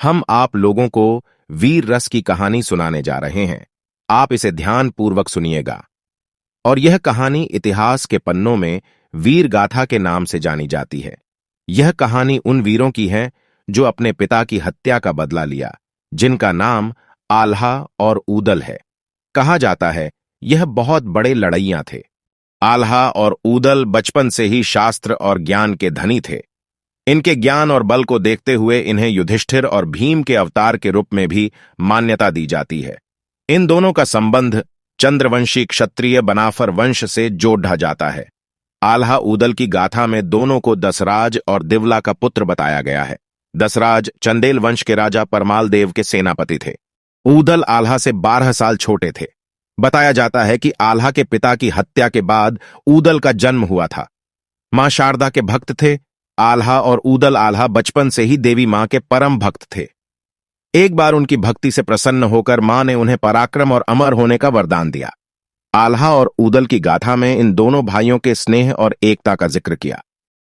हम आप लोगों को वीर रस की कहानी सुनाने जा रहे हैं। आप इसे ध्यान पूर्वक सुनिएगा। और यह कहानी इतिहास के पन्नों में वीर गाथा के नाम से जानी जाती है। यह कहानी उन वीरों की है जो अपने पिता की हत्या का बदला लिया, जिनका नाम आल्हा और ऊदल है। कहा जाता है यह बहुत बड़े लड़ैया थे। आल्हा और ऊदल बचपन से ही शास्त्र और ज्ञान के धनी थे। इनके ज्ञान और बल को देखते हुए इन्हें युधिष्ठिर और भीम के अवतार के रूप में भी मान्यता दी जाती है। इन दोनों का संबंध चंद्रवंशी क्षत्रिय बनाफर वंश से जोड़ा जाता है। आल्हा ऊदल की गाथा में दोनों को दसराज और दिवला का पुत्र बताया गया है। दसराज चंदेल वंश के राजा परमाल देव के सेनापति थे। ऊदल आल्हा से 12 साल छोटे थे। बताया जाता है कि आल्हा के पिता की हत्या के बाद ऊदल का जन्म हुआ था। मां शारदा के भक्त थे। आल्हा और ऊदल आल्हा बचपन से ही देवी मां के परम भक्त थे। एक बार उनकी भक्ति से प्रसन्न होकर मां ने उन्हें पराक्रम और अमर होने का वरदान दिया। आल्हा और ऊदल की गाथा में इन दोनों भाइयों के स्नेह और एकता का जिक्र किया।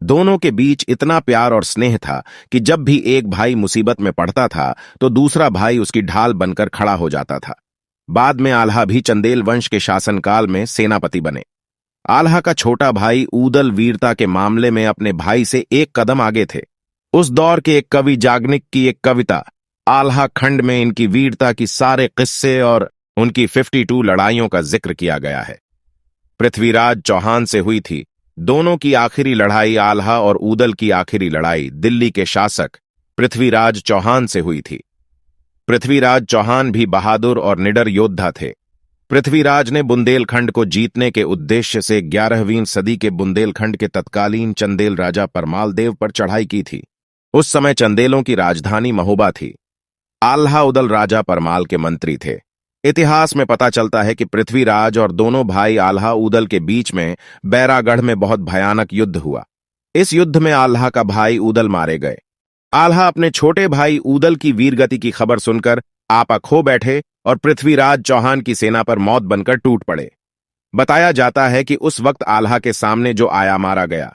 दोनों के बीच इतना प्यार और स्नेह था कि जब भी एक भाई मुसीबत में पड़ता था तो दूसरा भाई उसकी ढाल बनकर खड़ा हो जाता था। बाद में आल्हा भी चंदेल वंश के शासनकाल में सेनापति बने। आल्हा का छोटा भाई ऊदल वीरता के मामले में अपने भाई से एक कदम आगे थे। उस दौर के एक कवि याज्ञनिक की एक कविता आल्हा खंड में इनकी वीरता की सारे किस्से और उनकी 52 लड़ाइयों का जिक्र किया गया है। पृथ्वीराज चौहान से हुई थी। दोनों की आखिरी लड़ाई आल्हा और ऊदल की आखिरी लड़ाई दिल्ली के शासक पृथ्वीराज चौहान से हुई थी। पृथ्वीराज चौहान भी बहादुर और निडर योद्धा थे। पृथ्वीराज ने बुंदेलखंड को जीतने के उद्देश्य से 11वीं सदी के बुंदेलखंड के तत्कालीन चंदेल राजा परमाल देव पर चढ़ाई की थी। उस समय चंदेलों की राजधानी महोबा थी। आल्हा ऊदल राजा परमाल के मंत्री थे। इतिहास में पता चलता है कि पृथ्वीराज और दोनों भाई आल्हा ऊदल के बीच में बैरागढ़ में बहुत भयानक युद्ध हुआ। इस युद्ध में आल्हा का भाई ऊदल मारे गए। आल्हा अपने छोटे भाई ऊदल की वीरगति की खबर सुनकर आपा खो बैठे और पृथ्वीराज चौहान की सेना पर मौत बनकर टूट पड़े। बताया जाता है कि उस वक्त आल्हा के सामने जो आया मारा गया।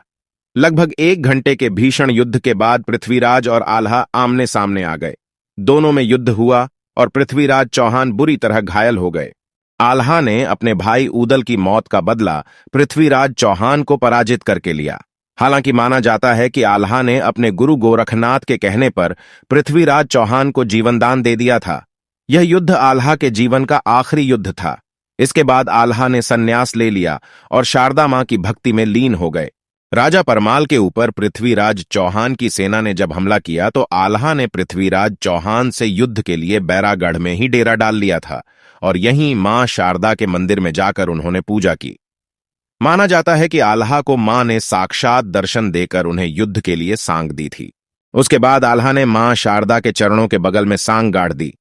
लगभग 1 घंटे के भीषण युद्ध के बाद पृथ्वीराज और आल्हा आमने सामने आ गए। दोनों में युद्ध हुआ और पृथ्वीराज चौहान बुरी तरह घायल हो गए। आल्हा ने अपने भाई ऊदल की मौत का बदला पृथ्वीराज चौहान को पराजित करके लिया। हालांकि माना जाता है कि आल्हा ने अपने गुरु गोरखनाथ के कहने पर पृथ्वीराज चौहान को जीवनदान दे दिया था। यह युद्ध आल्हा के जीवन का आखिरी युद्ध था। इसके बाद आल्हा ने संन्यास ले लिया और शारदा मां की भक्ति में लीन हो गए। राजा परमाल के ऊपर पृथ्वीराज चौहान की सेना ने जब हमला किया तो आल्हा ने पृथ्वीराज चौहान से युद्ध के लिए बैरागढ़ में ही डेरा डाल लिया था और यहीं मां शारदा के मंदिर में जाकर उन्होंने पूजा की। माना जाता है कि आल्हा को मां ने साक्षात दर्शन देकर उन्हें युद्ध के लिए सांग दी थी। उसके बाद आल्हा ने मां शारदा के चरणों के बगल में सांग गाड़ दी।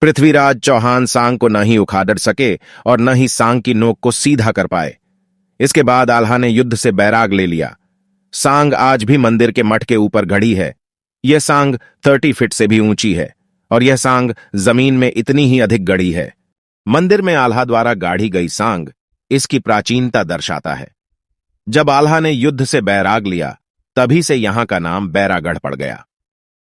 पृथ्वीराज चौहान सांग को न ही उखाड़ सके और न ही सांग की नोक को सीधा कर पाए। इसके बाद आल्हा ने युद्ध से बैराग ले लिया। सांग आज भी मंदिर के मठ के ऊपर गड़ी है। यह सांग 30 फीट से भी ऊंची है और यह सांग जमीन में इतनी ही अधिक गड़ी है। मंदिर में आल्हा द्वारा गाड़ी गई सांग इसकी प्राचीनता दर्शाता है। जब आल्हा ने युद्ध से बैराग लिया तभी से यहां का नाम बैरागढ़ पड़ गया।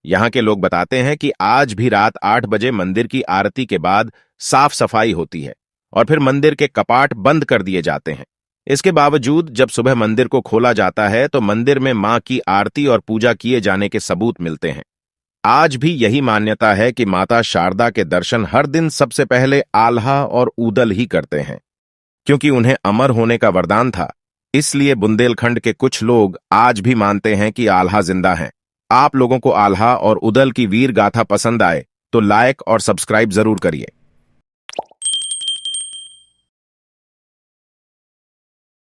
यहां के लोग बताते हैं कि आज भी रात 8 बजे मंदिर की आरती के बाद साफ सफाई होती है और फिर मंदिर के कपाट बंद कर दिए जाते हैं। इसके बावजूद जब सुबह मंदिर को खोला जाता है तो मंदिर में मां की आरती और पूजा किए जाने के सबूत मिलते हैं। आज भी यही मान्यता है कि माता शारदा के दर्शन हर दिन सबसे पहले आल्हा और ऊदल ही करते हैं। क्योंकि उन्हें अमर होने का वरदान था, इसलिए बुंदेलखंड के कुछ लोग आज भी मानते हैं कि आल्हा जिंदा हैं। आप लोगों को आल्हा और ऊदल की वीर गाथा पसंद आए तो लाइक और सब्सक्राइब जरूर करिए।